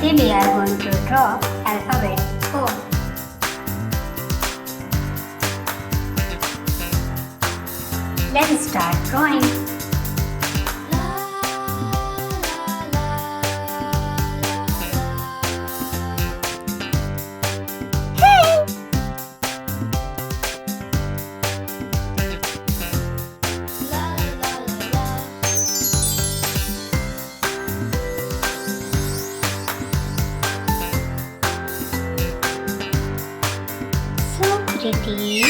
Today we are going to draw alphabet O. Let's start drawing. Pretty.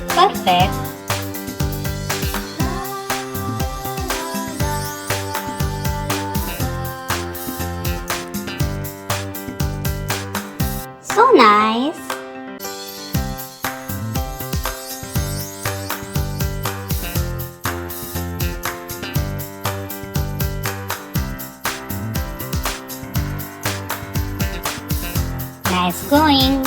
Perfect. So nice. Nice going.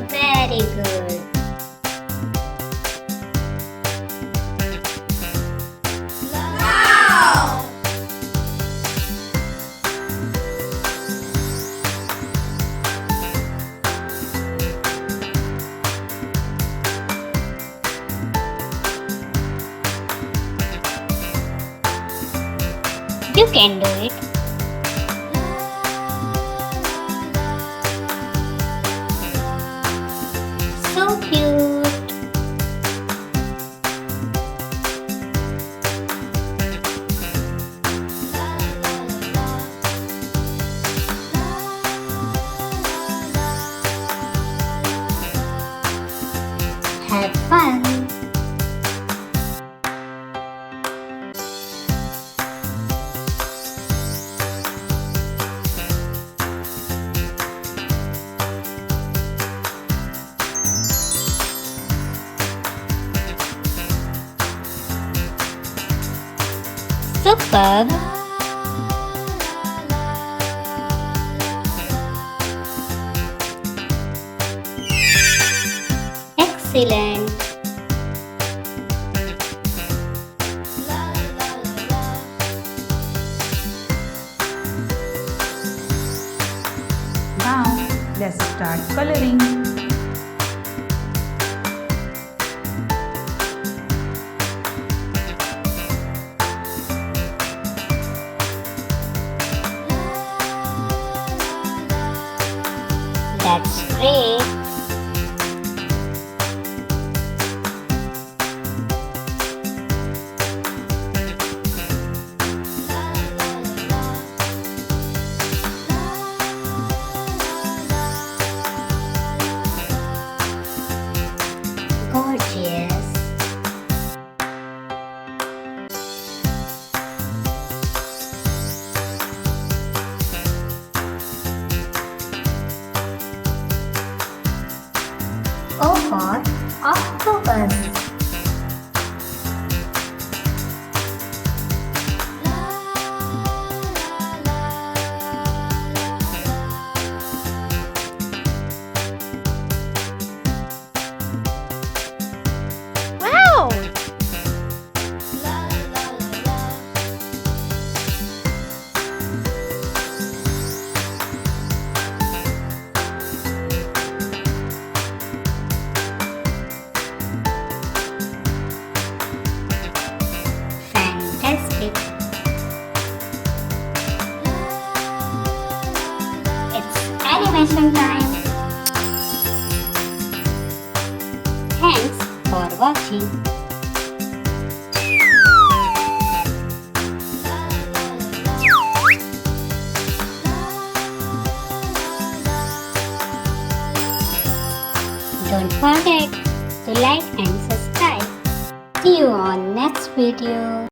Very good. You can do it. So cute. Have fun. Superb. Excellent. Now let's start coloring. That's great. Gorgeous. O for octopus. Wow! Fantastic. It's animation time. Thanks for watching. Don't forget to like and subscribe. See you on next video.